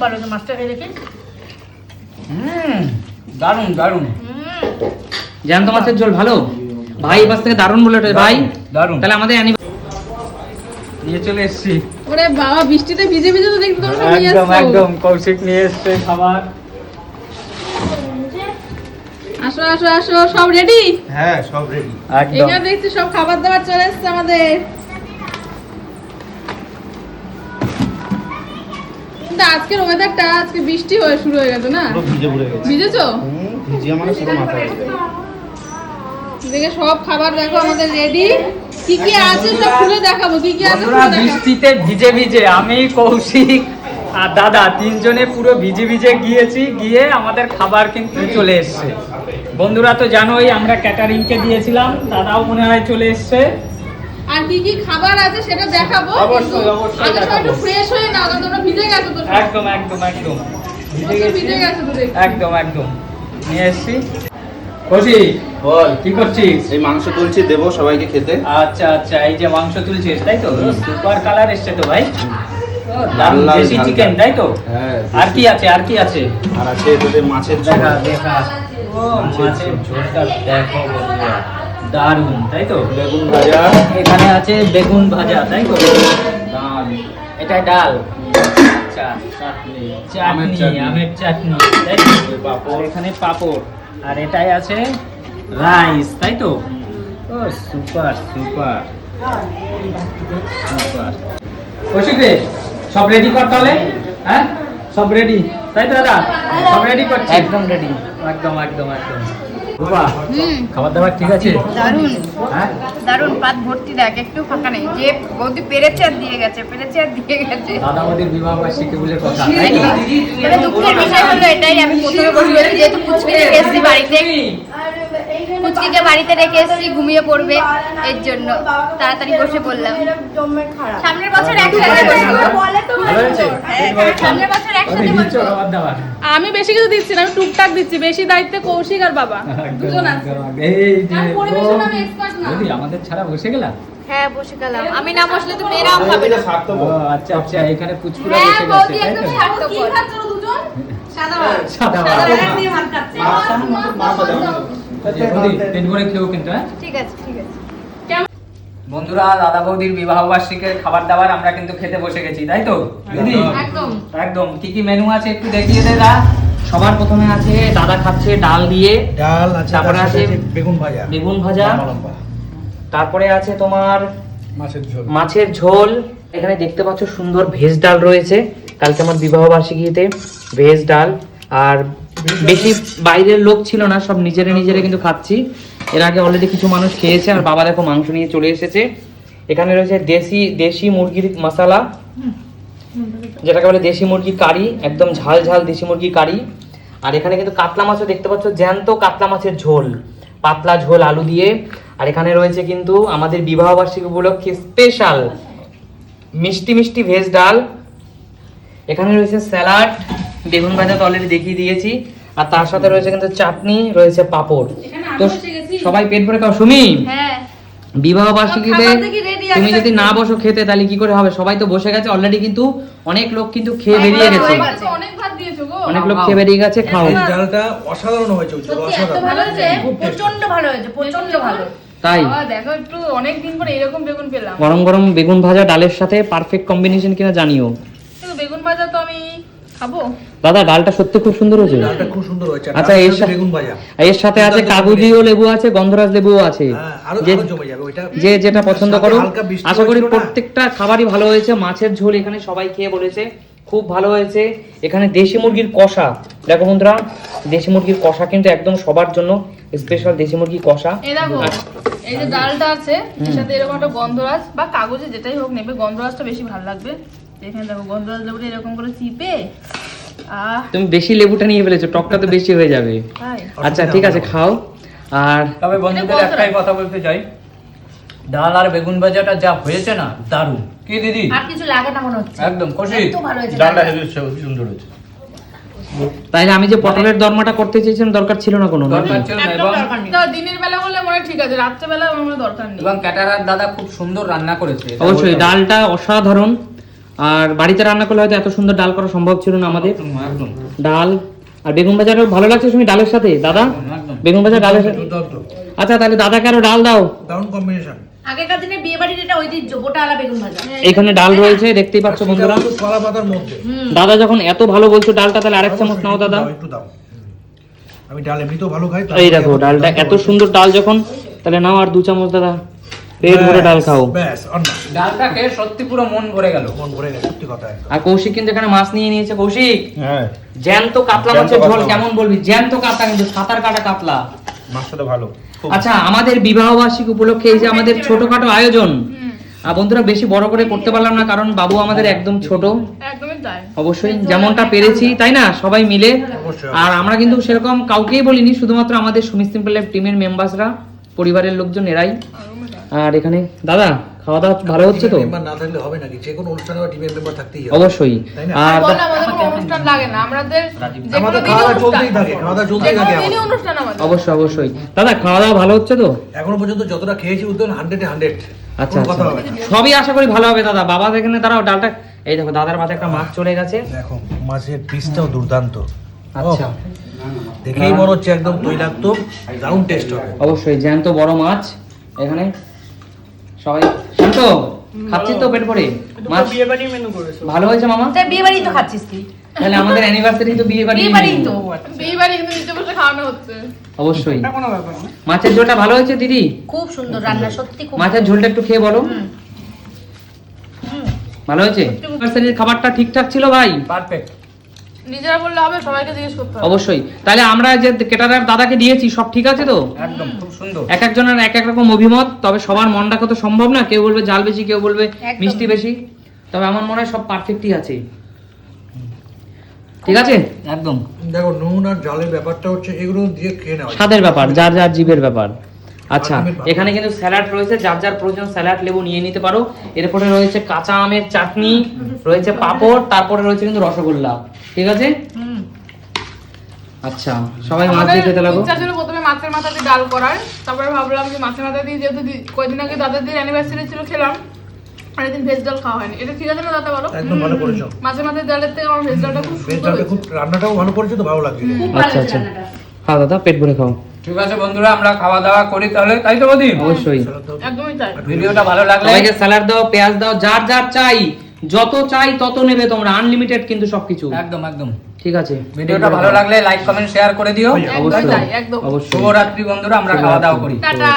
ভালো তো মাছটা খেয়ে দেখি। দারুন দারুন। জ্যান্ত মাছের ঝোল ভালো ভাই, পাশ থেকে দারুন বলে ভাই দারুন। তাহলে আমাদের নিয়ে চলে এসেছি। ওরে বাবা, বৃষ্টিতে ভিজে ভিজে তো দেখতে তোমরা নিয়ে একদম আসছো। একদম কৌশিক নিয়ে এসেছে খাবার। আসো আসো আসো, সব রেডি? হ্যাঁ সব রেডি একদম। এখানে দেখছি সব খাবার দাবার চলে এসেছে আমাদের। কিন্তু আজকের ওয়েদারটা, আজকে বৃষ্টি হয়ে শুরু হয়ে গেছে না? পুরো ভিজে পুড়ে গেছে। ভিজেছো? ভিজিয়ে মানে পুরো মাথা হয়ে গেছে। দেখে সব খাবার দেখো আমাদের রেডি। কি কি আছে সব খুলে দেখাবো, কি কি আছে বন্ধুরা, খুলে দেখাবো। বৃষ্টিতে ভিজে ভিজে আমি, কৌশিক আর দাদা তিনজনে পুরো ভিজে ভিজে গিয়ে আমাদের খাবার কিন্তু চলে এসছে। বন্ধুরা তো জানোই আমরা ক্যাটারিং কে দিয়েছিলাম, দাদাও মনে হয় চলে এসছে। আর কি কি খাবার আছে সেটা দেখাবো। অবশ্যই, অবশ্যই আগে সব দেখাবো। একটু ফ্রেশ হয়ে নাও, কারণ তোমরা ভিজে গেছো তো। একদম একদম একদম ভিজে গেছো তো দেখছি। একদম একদম নিয়ে এসছি। কৌশিক বল কি করছিস? এই মাংস তুলছি, দেবো সবাইকে খেতে। আচ্ছা আচ্ছা, এই যে মাংস তুলছিস তাই তো? সুপার কালার এসছে তো ভাই। দারুণ লাল দেশি ঝাল চিকেন ঝাল। তাই তো? হ্যাঁ, আর কি আছে আর কি আছে? আর আছে তোদের মাছের ঝোল। দেখা দেখা ও মাছের ঝোলটা দেখো বন্ধুরা, দারুণ তাই তো? বেগুন ভাজা, এখানে আছে বেগুন ভাজা তাই তো? ডাল, এটা ডাল। আচ্ছা, চাটনি আমের চাটনি। আমের চাটনি তাই তো? আর এখানে পাপড়, আর এটাই আছে রাইস তাই তো? ও সুপার সুপার সুপার। কৌশিক রে, সব রেডি কর তাহলে। হ্যাঁ সব রেডি তাই তো দাদা? সব রেডি করছি। একদম রেডি, একদম একদম একদম। রূপা, খাবার দাবার ঠিক আছে? দারুন হ্যাঁ দারুন, পাত ভর্তি দেখ, একটু ফাঁকা নেই। যে বৌদি পেরেছে আর দিয়ে গেছে, পেরেছে আর দিয়ে গেছে। দাদা আমাদের বিবাহ বার্ষিকী বলে কথা তাই তো? তবে দুঃখের বিষয় হলো এটাই, আমি প্রথমে বলেছি যেহেতু পুচকি রেখে এসেছি বাড়িতে, পুচকিকে বাড়িতে রেখে এসেছি, ঘুমিয়ে পড়বে, এর জন্য তাড়াতাড়ি বসে পড়লাম। সামনের বছর একসাথে বসবো। ভালো হয়েছে? সামনের বছর একসাথে দিচ্ছ বসবো। খাবার দাবার? আমি বেশি কিছু দিচ্ছি না, আমি টুকটাক দিচ্ছি। বেশি দায়িত্বে কৌশিক আর বাবা দুজন আছে। এই যে আর পরিবেশন আমি expert না। বৌদি, আমাদের ছাড়া বসে গেলাম। হ্যাঁ বসে গেলাম, আমি না বসলে তো মেয়েরাও খাবে না। ও আচ্ছা আচ্ছা, এখানে পুচকুরা হ্যাঁ বসে বৌদি গেছে তাই একদম তো? স্বার্থপর। সাদা ভাত। সাদা সাদা ভাত। ভাত দিয়ে ভাত খাচ্ছে। বৌদি, পেট ভরে খেও কিন্তু। হ্যাঁ ঠিক আছে ঠিক আছে। বন্ধুরা, দাদা বৌদির বিবাহ বার্ষিকীর খাবার দাবার আমরা কিন্তু খেতে বসে গেছি তাই তো দিদি? একদম। একদম। কি কি মেনু আছে একটু দেখিয়ে দে দা। সবার প্রথমে আছে দাদা খাচ্ছে ডাল দিয়ে, ডাল আছে, তারপরে আছে বেগুন ভাজা, বেগুন ভাজা, লম্বা লম্বা, তারপরে আছে তোমার মাছের ঝোল। মাছের ঝোল। এখানে দেখতে পাচ্ছ সুন্দর ভেজ ডাল রয়েছে, কালকে আমার বিবাহ বার্ষিকীতে ভেজ ডাল। আর বেশি বাইরের লোক ছিল না, সব নিজেরা নিজেরা কিন্তু খাচ্ছি। এর আগে অলরেডি কিছু মানুষ খেয়েছে, আর বাবা দেখো মাংস নিয়ে চলে এসেছে। এখানে রয়েছে দেশি মুরগির মশলা, যেটাকে বলে দেশি মুরগি কারি, একদম ঝাল ঝাল দেশি মুরগি কারি। আর এখানে কিন্তু কাতলা মাছও দেখতে পাচ্ছ, জ্যান্ত কাতলা মাছের ঝোল, পাতলা ঝোল আলু দিয়ে। আর এখানে রয়েছে কিন্তু আমাদের বিবাহ বার্ষিকী উপলক্ষে স্পেশাল মিষ্টি মিষ্টি ভেজ ডাল। এখানে রয়েছে স্যালাড, বেগুন ভাজা তো অলরেডি দেখিয়ে দিয়েছি, আর তার সাথে রয়েছে কিন্তু চাটনি, রয়েছে পাঁপড়। তো সবাই পেট ভরে খাও। সুমি, হ্যাঁ বিবাহ বার্ষিকীতে খাবার দেখি ready আছে তুমি যদি নাকি? না বসো খেতে তাহলে কি করে হবে? সবাই তো বসে গেছে অলরেডি, কিন্তু অনেক লোক কিন্তু খেয়ে বেরিয়ে গেছে। বাবা তো অনেক ভাত দিয়েছো গো। অনেক লোক খেয়ে বেরিয়ে গেছে। খাও। এই ডালটা অসাধারণ হয়েছে, সত্যি এত ভালো হয়েছে, প্রচন্ড ভালো হয়েছে, প্রচন্ড ভালো। তাই বাবা দেখো, একটু অনেকদিন পরে এরকম বেগুন পেলাম। গরম গরম বেগুন ভাজা ডালের সাথে পারফেক্ট কম্বিনেশন কিনা জানিও। কিন্তু বেগুন ভাজা তো আমি খাবো। দাদা ডালটা সত্যি খুব সুন্দর হয়েছে। ডালটা খুব সুন্দর হয়েছে। আচ্ছা, ডালের এর সাথে সাথে বেগুন ভাজা, এর সাথে আছে কাগজি ও লেবু আছে, গন্ধরাজ লেবুও আছে। হ্যাঁ, আরো যে আরো জমে যাবে ওইটা। যে যেটা পছন্দ সাথে করো। হালকা বৃষ্টি আশা করি হয়েছিল না? প্রত্যেকটা খাবারই ভালো হয়েছে। মাছের ঝোল এখানে সবাই খেয়ে বলেছে খুব ভালো হয়েছে। এখানে দেশি মুরগির কষা, দেখো বন্ধুরা, দেশি মুরগির কষা কিন্তু একদম সবার জন্য স্পেশাল দেশি মুরগির কষা। এই দেখো, এই যে ডালটা আছে, এর সাথে এরকম একটা গন্ধরাজ বা কাগজে যেটাই হোক নেবে, গন্ধরাজটা বেশি ভালো লাগবে। এখানে দেখো গন্ধরাজ লেবুটা এরকম করে চিপে, তুমি বেশি লেবুটা নিয়ে ফেলেছো, টকটা তো বেশি হয়ে যাবে। তাই আচ্ছা ঠিক আছে, খাও। আর তবে বন্ধুদের একটাই কথা বলতে চাই, ডাল আর বেগুন ভাজাটা যা হয়েছে না, দারুণ। কি দিদি? আর কিছু লাগে না মনে হচ্ছে, একদম খুশি। এত ভালো হয়েছে ডালটা ডালটা। হেভি সুন্দর হয়েছে। তাইলে আমি যে পটলের দরমাটা করতে চেয়েছিলাম দরকার ছিল না কোনো। একদম দরকার নেই। তো দিনের বেলা হলে মনে হয় ঠিক আছে, রাত্রে বেলা আমার মনে হয় দরকার নেই। এবং ক্যাটারার দাদা খুব সুন্দর রান্না করেছে অবশ্যই। ডালটা অসাধারণ। আর বাড়িতে রান্না করলে হয়তো এত সুন্দর ডাল করা সম্ভব ছিল না আমাদের। একদম ডাল আর বেগুন ভাজারও ভালো লাগছে তুমি ডালের সাথে দাদা? বেগুন ভাজা ডালের সাথে। দুর্দান্ত, আচ্ছা তাহলে দাদাকে আরো ডাল দাও। দারুণ কম্বিনেশন। আগেকার দিনে বিয়ে বাড়ির এটা ঐতিহ্য, গোটা আলা বেগুন ভাজা। এখানে ডাল রয়েছে দেখতেই পাচ্ছ বন্ধুরা। কলা পাতার মধ্যে দাদা যখন এত ভালো বলছো ডালটা, তাহলে আরেক চামচ নাও দাদা। একটু দাও। আমি ডাল এমনিতেও ভালো খাই। এই দেখো ডালটা এত সুন্দর ডাল যখন, তাহলে নাও আর 2 চামচ দাদা, পেট ভরে ডাল খাও। ব্যাস, আর না, ডালটা খেয়ে সত্যি পুরো মন ভরে গেল। মন ভরে গেছে, সত্যি কথা একদম। আর কৌশিক কিন্তু এখানে মাছ নিয়ে নিয়েছে। কৌশিক হ্যাঁ, জ্যান্ত কাতলা মাছের ঝোল কেমন বলবি? জ্যান্ত কাতলা, কিন্তু সাঁতার কাটা কাতলা। মাছটা তো ভালো। আচ্ছা, আমাদের বিবাহ বার্ষিকী উপলক্ষে এই যে আমাদের ছোটখাটো আয়োজন, বন্ধুরা বেশি বড় করে করতে পারলাম না, কারণ বাবু আমাদের একদম ছোট। একদমই তাই। অবশ্যই যেমনটা পেরেছি, তাই না, সবাই মিলে। অবশ্যই। আর আমরা কিন্তু সেরকম কাউকেই বলিনি, শুধুমাত্র আমাদের সুমি সিম্পল লাইফ টিমের মেম্বারসরা, পরিবারের লোকজন এরাই। আর এখানে দাদা খাওয়া দাওয়া ভালো হচ্ছে তো? মেম্বার না থাকলে হবে নাকি? যে কোনো অনুষ্ঠানে টিমের মেম্বার থাকতেই হবে। অবশ্যই। তাই না? আর বল, আমাদের কোনো অনুষ্ঠান লাগে না, আমাদের যে কোনো আমাদের দিনই খাওয়া দাওয়া অনুষ্ঠান। চলতেই থাকে, খাওয়া দাওয়া যে চলতেই কোনো থাকে দিনই আমাদের। অনুষ্ঠান আমাদের। অবশ্যই অবশ্যই। দাদা খাওয়া দাওয়া ভালো হচ্ছে তো? এখনো পর্যন্ত যতটা খেয়েছি উদ্যান 100 এ 100। আচ্ছা কোনো কথা আচ্ছা, হবে না। সবই আশা করি ভালো হবে দাদা। বাবা এখানে দাঁড়াও, ডালটা এই দেখো, দাদার ভাতে একটা মাছ চলে গেছে। দেখো মাছের পিসটাও দুর্দান্ত। আচ্ছা, দেখেই মনে হচ্ছে একদম তৈলাক্ত, দারুণ টেস্ট হবে। অবশ্যই জ্যান্ত বড় মাছ এখানে। সবাই শান্ত খাচ্ছিস তো পেট ভরে? মাছ ভালো হয়েছে মামা? তা বিয়ে বাড়ি তো খাচ্ছিস তুই, তাহলে আমাদের অ্যানিভার্সারি তো বিয়ে বাড়ি। বিয়ে বাড়ি তো। বিয়ে বাড়ি কিন্তু নিচে বসে খাওয়ানো হচ্ছে। অবশ্যই। মাছের ঝোলটা ভালো হয়েছে দিদি? খুব সুন্দর রান্না, সত্যি খুব। মাছের ঝোলটা একটু খেয়ে বলো। ভালো হয়েছে? অ্যানিভার্সারির খাবারটা ঠিকঠাক ছিল ভাই? পারফেক্ট। নিজেরা বললে হবে, সবাইকে জিজ্ঞেস করতে হবে। অবশ্যই। তাহলে আমরা যে কেটারার দাদাকে দিয়েছি সব ঠিক আছে তো? একদম খুব সুন্দর। এক একজনের এক এক রকম অভিমত, তবে সবার মন রাখা তো সম্ভব না। কেউ বলবে ঝাল বেশি, কেউ বলবে একদম। মিষ্টি বেশি, তবে আমার মনে হয় সব পারফেক্টই আছে। ঠিক আছে, একদম দেখো নুন আর জালের ব্যাপারটা হচ্ছে এগুলো দিয়ে খেয়ে নেওয়া। স্বাদের ব্যাপার, যার যার জীবের ব্যাপার। আচ্ছা, এখানে কিন্তু স্যালাড রয়েছে, যার যার প্রয়োজন স্যালাড লেবু নিয়ে নিতে পারো। এরপরে রয়েছে কাঁচা আমের চাটনি, রয়েছে পাঁপড়, তারপরে রয়েছে কিন্তু রসগোল্লা। ঠিক আছে, আচ্ছা সবাই মাছ দিয়ে খেতে লাগো। ইচ্ছা ছিল প্রথমে মাছের মাথা দিয়ে ডাল করার, তারপরে ভাবলাম যে মাছের মাথা দিয়ে, যেহেতু কয়েকদিন আগে দাদাদের অ্যানিভার্সারি ছিল, খেলাম, অনেকদিন ভেজ ডাল খাওয়া হয়নি। এটা ঠিক আছে না দাদা, বলো? একদম ভালো করেছো। মাছের মাথার ডালের থেকে আমার ভেজ ডালটা খুব বেশ সুন্দর ডালটা খুব, হয়েছে। রান্নাটাও ভালো করেছো তো, ভালো লাগছে। খুব ভালো আচ্ছা হয়েছে আচ্ছা, রান্নাটা। খাও দাদা, পেট ভরে খাও। ঠিক আছে বন্ধুরা, আমরা খাওয়া দাওয়া করি তাহলে, তাই তো বদি? অবশ্যই। একদমই তাই। ভিডিওটা ভালো লাগলে সবাইকে স্যালাড দাও, পেঁয়াজ দাও, যার যার চাই, যত চাই তত নেবে তোমরা, আনলিমিটেড কিন্তু সবকিছু। একদম একদম। ঠিক আছে, ভিডিওটা ভালো লাগলে লাইক কমেন্ট শেয়ার করে দিও। একদমই অবশ্যই তাই, একদম। অবশ্যই। শুভরাত্রি বন্ধুরা, আমরা খাওয়া দাওয়া করি। টাটা।